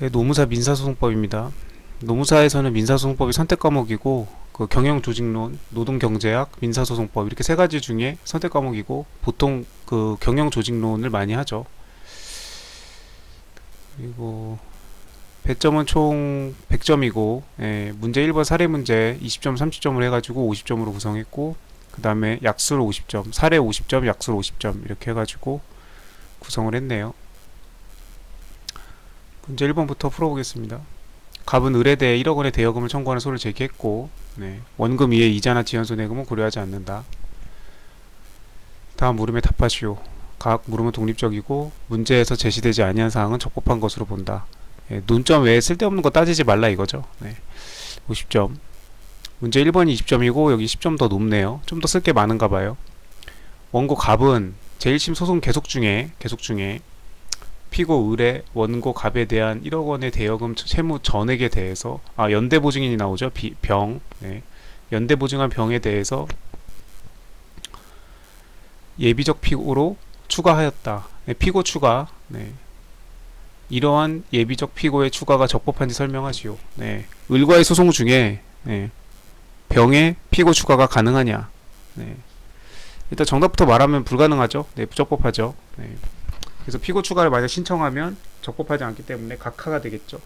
네, 노무사 민사소송법입니다. 노무사에서는 민사소송법이 선택 과목이고 그 경영조직론, 노동경제학, 민사소송법 이렇게 세 가지 중에 선택 과목이고 보통 그 경영조직론을 많이 하죠. 그리고 배점은 총 100점이고 문제 1번 사례 문제 20점, 30점을 해가지고 50점으로 구성했고 그 다음에 약술 50점, 사례 50점, 약술 50점 이렇게 해가지고 구성을 했네요. 문제 1번부터 풀어보겠습니다. 갑은 을에 대해 1억 원의 대여금을 청구하는 소를 제기했고 원금 이외 이자나 지연소 내금은 고려하지 않는다. 다음 물음에 답하시오. 각 물음은 독립적이고 문제에서 제시되지 아니한 사항은 적법한 것으로 본다. 논점 외에 쓸데없는 거 따지지 말라 이거죠. 50점. 문제 1번이 20점이고 여기 10점 더 높네요. 좀 더 쓸 게 많은가 봐요. 원고 갑은 제1심 소송 계속 중에 피고 을의 원고 갑에 대한 1억 원의 대여금 채무 전액에 대해서 연대보증인이 나오죠. 병. 연대보증한 병에 대해서 예비적 피고로 추가하였다. 피고 추가. 이러한 예비적 피고의 추가가 적법한지 설명하시오. 을과의 소송 중에 병의 피고 추가가 가능하냐. 일단 정답부터 말하면 불가능하죠. 부적법하죠. 그래서 피고 추가를 만약 신청하면 적법하지 않기 때문에 각하가 되겠죠.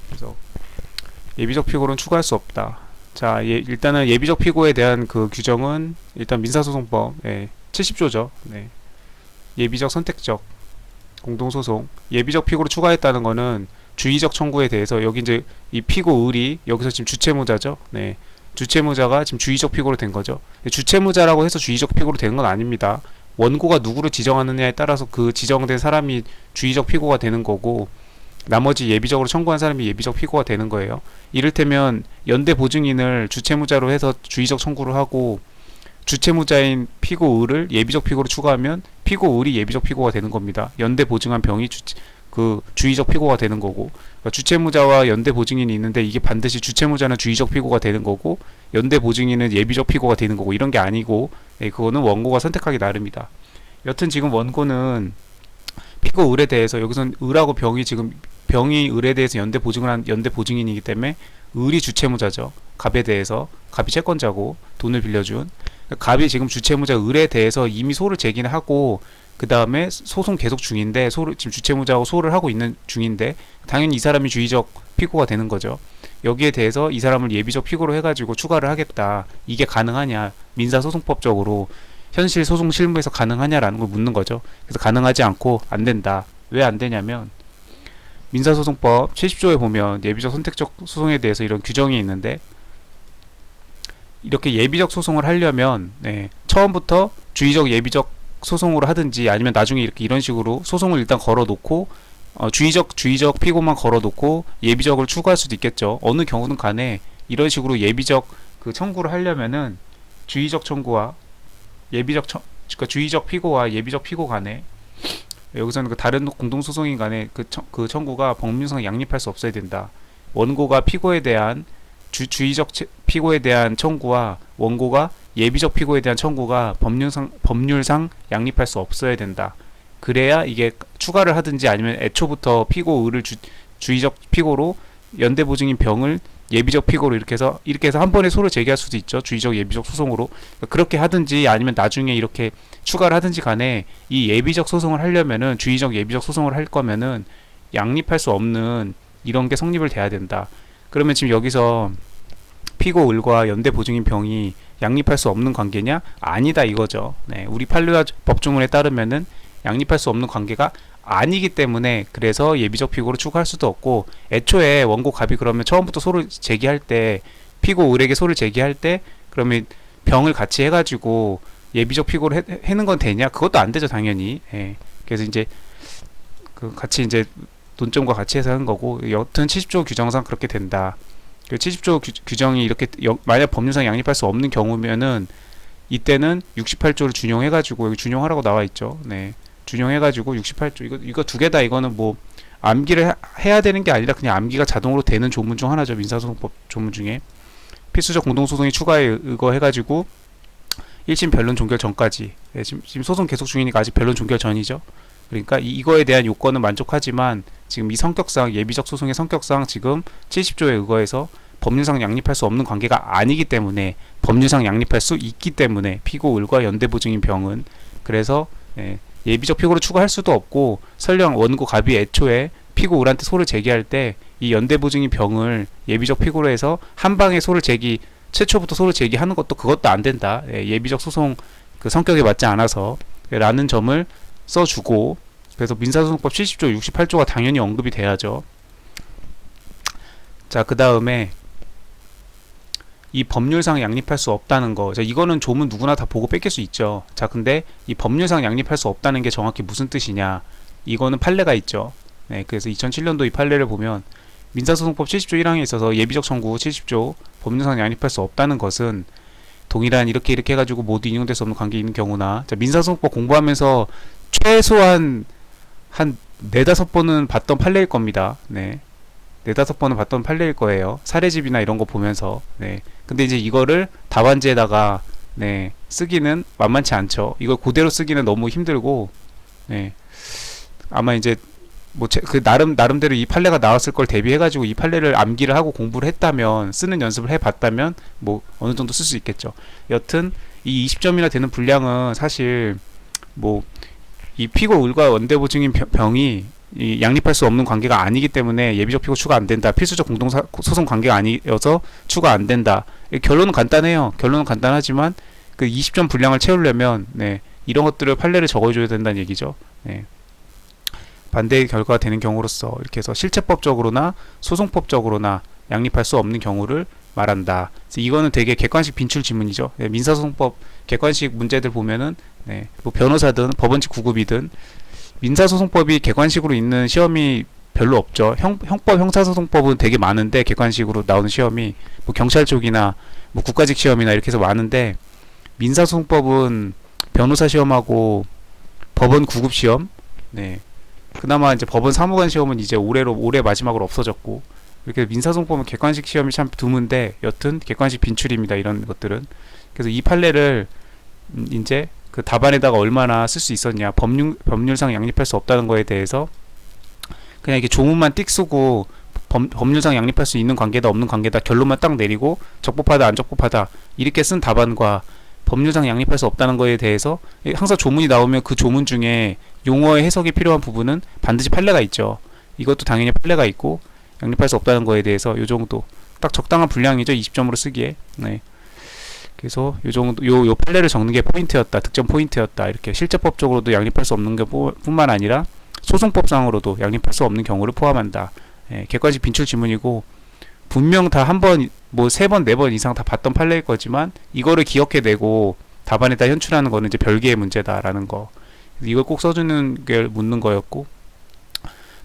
그래서 예비적 피고는 추가할 수 없다. 자, 일단은 예비적 피고에 대한 그 규정은 일단 민사소송법 70조죠. 예비적 선택적 공동소송 예비적 피고로 추가했다는 거는 주의적 청구에 대해서 여기 이제 이 피고 을이 여기서 지금 주채무자죠. 주채무자가 지금 주의적 피고로 된 거죠. 주채무자라고 해서 주의적 피고로 되는 건 아닙니다. 원고가 누구를 지정하느냐에 따라서 그 지정된 사람이 주의적 피고가 되는 거고 나머지 예비적으로 청구한 사람이 예비적 피고가 되는 거예요. 이를테면 연대 보증인을 주채무자로 해서 주의적 청구를 하고 주채무자인 피고 을을 예비적 피고로 추가하면 피고 을이 예비적 피고가 되는 겁니다. 연대 보증한 병이 주의적 피고가 되는 거고 그러니까 주채무자와 연대 보증인이 있는데 이게 반드시 주채무자는 주의적 피고가 되는 거고 연대 보증인은 예비적 피고가 되는 거고 이런 게 아니고 그거는 원고가 선택하기 나름이다. 여튼 지금 원고는 피고 을에 대해서 여기선 을하고 병이 지금 병이 을에 대해서 연대 보증을 한 연대 보증인이기 때문에 을이 주채무자죠. 갑에 대해서 갑이 채권자고 돈을 빌려준 갑이 지금 주채무자 을에 대해서 이미 소를 제기를 하고 그 다음에 소송 계속 중인데 지금 주채무자하고 소를 하고 있는 중인데 당연히 이 사람이 주의적 피고가 되는 거죠. 여기에 대해서 이 사람을 예비적 피고로 해가지고 추가를 하겠다. 이게 가능하냐? 민사소송법적으로 현실 소송 실무에서 가능하냐라는 걸 묻는 거죠. 그래서 가능하지 않고 안 된다. 왜 안 되냐면 민사소송법 70조에 보면 예비적 선택적 소송에 대해서 이런 규정이 있는데 이렇게 예비적 소송을 하려면 처음부터 주의적 예비적 소송으로 하든지 아니면 나중에 이런 식으로 소송을 일단 걸어놓고 주의적 피고만 걸어놓고 예비적을 추구할 수도 있겠죠. 어느 경우는 간에 이런 식으로 예비적 그 청구를 하려면은 주의적 청구와 그러니까 주의적 피고와 예비적 피고 간에 여기서는 그 다른 공동소송인 간에 그 청구가 법률상 양립할 수 없어야 된다. 원고가 피고에 대한 주의적 피고에 대한 청구와 원고가 예비적 피고에 대한 청구가 법률상 양립할 수 없어야 된다. 그래야 이게 추가를 하든지 아니면 애초부터 피고 을을 주의적 피고로 연대보증인 병을 예비적 피고로 이렇게 해서 한 번에 소를 제기할 수도 있죠. 주의적 예비적 소송으로 그렇게 하든지 아니면 나중에 이렇게 추가를 하든지 간에 이 예비적 소송을 하려면은 주의적 예비적 소송을 할 거면은 양립할 수 없는 이런 게 성립을 돼야 된다. 그러면 지금 여기서 피고 을과 연대 보증인 병이 양립할 수 없는 관계냐? 아니다 이거죠. 우리 판례와 법조문에 따르면은 양립할 수 없는 관계가 아니기 때문에 그래서 예비적 피고로 추가할 수도 없고 애초에 원고 갑이 그러면 처음부터 소를 제기할 때 피고 을에게 소를 제기할 때 그러면 병을 같이 해가지고 예비적 피고로 해는 건 되냐? 그것도 안 되죠 당연히. 그래서 이제 그 같이 이제 논점과 같이 해서 하는 거고 여튼 70조 규정상 그렇게 된다. 70조 규정이 이렇게 만약 법률상 양립할 수 없는 경우면은 이때는 68조를 준용해가지고 여기 준용하라고 나와 있죠. 준용해가지고 68조 이거 두 개다 이거는 뭐 암기를 해야 되는 게 아니라 그냥 암기가 자동으로 되는 조문 중 하나죠. 민사소송법 조문 중에 필수적 공동소송이 추가에 의거해가지고 1심 변론 종결 전까지 지금 소송 계속 중이니까 아직 변론 종결 전이죠. 그러니까 이거에 대한 요건은 만족하지만 지금 이 성격상 예비적 소송의 성격상 지금 70조에 의거해서 법률상 양립할 수 없는 관계가 아니기 때문에 법률상 양립할 수 있기 때문에 피고 을과 연대보증인 병은 그래서 예비적 피고를 추가할 수도 없고 설령 원고 갑이 애초에 피고 을한테 소를 제기할 때 이 연대보증인 병을 예비적 피고로 해서 한 방에 소를 제기 최초부터 소를 제기하는 것도 그것도 안 된다. 예비적 소송 그 성격에 맞지 않아서 라는 점을 써주고 그래서 민사소송법 70조 68조가 당연히 언급이 돼야죠. 자, 그 다음에 이 법률상 양립할 수 없다는 거. 자, 이거는 조문 누구나 다 보고 뺏길 수 있죠. 자, 근데 이 법률상 양립할 수 없다는 게 정확히 무슨 뜻이냐. 이거는 판례가 있죠. 네, 그래서 2007년도 이 판례를 보면 민사소송법 70조 1항에 있어서 예비적 청구 70조 법률상 양립할 수 없다는 것은 동일한 이렇게 해가지고 모두 인용될 수 없는 관계에 있는 경우나 자, 민사소송법 공부하면서 최소한 한 4-5번은 봤던 판례일 겁니다. 네. 4-5번은 봤던 판례일 거예요. 사례집이나 이런 거 보면서. 네. 근데 이제 이거를 답안지에다가 네, 쓰기는 만만치 않죠. 이걸 그대로 쓰기는 너무 힘들고 네. 아마 이제 뭐 그 나름대로 이 판례가 나왔을 걸 대비해가지고 이 판례를 암기를 하고 공부를 했다면 쓰는 연습을 해봤다면 뭐 어느 정도 쓸 수 있겠죠. 여튼 이 20점이나 되는 분량은 사실 뭐 이 피고 을과 연대보증인 병이 이 양립할 수 없는 관계가 아니기 때문에 예비적 피고 추가 안 된다. 필수적 공동소송 관계가 아니어서 추가 안 된다. 결론은 간단해요. 결론은 간단하지만 그 20점 분량을 채우려면 네, 이런 것들을 판례를 적어줘야 된다는 얘기죠. 네. 반대의 결과가 되는 경우로서 이렇게 해서 실체법적으로나 소송법적으로나 양립할 수 없는 경우를 말한다. 그래서 이거는 되게 객관식 빈출 지문이죠. 네, 민사소송법 객관식 문제들 보면은 네, 뭐 변호사든 법원직 9급이든 민사소송법이 객관식으로 있는 시험이 별로 없죠. 형법 형사소송법은 되게 많은데 객관식으로 나오는 시험이 뭐 경찰 쪽이나 뭐 국가직 시험이나 이렇게 해서 많은데 민사소송법은 변호사 시험하고 법원 9급 시험 네. 그나마 이제 법원 사무관 시험은 이제 올해 마지막으로 없어졌고 이렇게 민사소송법은 객관식 시험이 참 드문데 여튼 객관식 빈출입니다. 이런 것들은. 그래서 이 판례를 이제 그 답안에다가 얼마나 쓸 수 있었냐 법률상 양립할 수 없다는 거에 대해서 그냥 이렇게 조문만 띡 쓰고 법률상 양립할 수 있는 관계다 없는 관계다 결론만 딱 내리고 적법하다 안 적법하다 이렇게 쓴 답안과 법률상 양립할 수 없다는 거에 대해서 항상 조문이 나오면 그 조문 중에 용어의 해석이 필요한 부분은 반드시 판례가 있죠. 이것도 당연히 판례가 있고 양립할 수 없다는 거에 대해서 요 정도 딱 적당한 분량이죠. 20점으로 쓰기에. 네. 그래서 요 정도 요 판례를 적는 게 포인트였다. 득점 포인트였다. 이렇게 실제법적으로도 양립할 수 없는 게 뿐만 아니라 소송법상으로도 양립할 수 없는 경우를 포함한다. 예, 객관식 빈출 지문이고 분명 다 한 번, 뭐 3번, 4번 이상 다 봤던 판례일 거지만 이거를 기억해내고 답안에다 현출하는 거는 이제 별개의 문제다라는 거. 이걸 꼭 써주는 게 묻는 거였고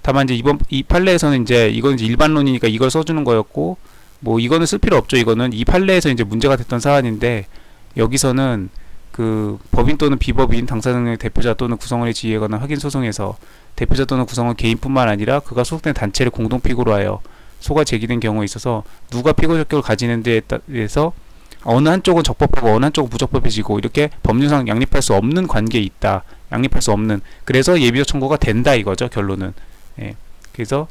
다만 이제 이 판례에서는 이제 이건 이제 일반론이니까 이걸 써주는 거였고 뭐 이거는 쓸 필요 없죠. 이거는 이 판례에서 이제 문제가 됐던 사안인데 여기서는 그 법인 또는 비법인 당사자의 대표자 또는 구성원의 지위에 관한 확인 소송에서 대표자 또는 구성원 개인뿐만 아니라 그가 소속된 단체를 공동 피고로 하여 소가 제기된 경우에 있어서 누가 피고 적격을 가지는 데에 대해서 어느 한쪽은 적법하고 어느 한쪽은 부적법해지고 이렇게 법률상 양립할 수 없는 관계에 있다. 양립할 수 없는. 그래서 예비적 청구가 된다 이거죠. 결론은. 예. 그래서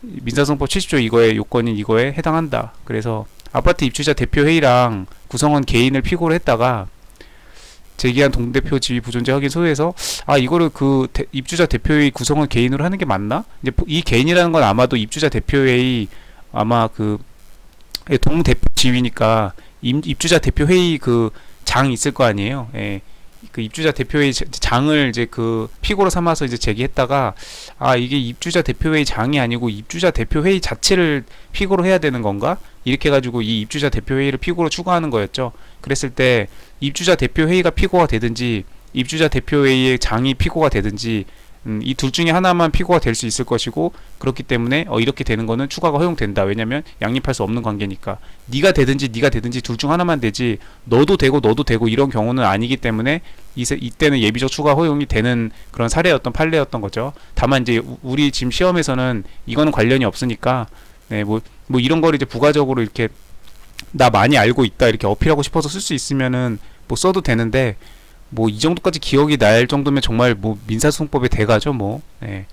민사소송법 70조 이거의 요건인 이거에 해당한다. 그래서 아파트 입주자 대표회의랑 구성원 개인을 피고로 했다가 제기한 동대표 지위 부존재 확인 소유에서 이거를 그 입주자 대표회의 구성원 개인으로 하는 게 맞나? 이제 이 개인이라는 건 아마도 입주자 대표회의 아마 그 동대표 지위니까 입주자 대표회의 그 장 있을 거 아니에요. 예. 그 입주자 대표회의 장을 이제 그 피고로 삼아서 이제 제기했다가 이게 입주자 대표회의 장이 아니고 입주자 대표회의 자체를 피고로 해야 되는 건가? 이렇게 해가지고 이 입주자 대표회의를 피고로 추가하는 거였죠. 그랬을 때 입주자 대표회의가 피고가 되든지 입주자 대표회의의 장이 피고가 되든지 이 둘 중에 하나만 피고가 될 수 있을 것이고 그렇기 때문에 이렇게 되는 거는 추가가 허용된다. 왜냐면 양립할 수 없는 관계니까 네가 되든지 둘 중 하나만 되지 너도 되고 이런 경우는 아니기 때문에 이때는 예비적 추가 허용이 되는 그런 사례였던 판례였던 거죠. 다만 이제 우리 지금 시험에서는 이거는 관련이 없으니까 네, 뭐 이런 거를 이제 부가적으로 이렇게 나 많이 알고 있다 이렇게 어필하고 싶어서 쓸 수 있으면은 뭐 써도 되는데 뭐 이 정도까지 기억이 날 정도면 정말 뭐 민사소송법의 대가죠 뭐. 네.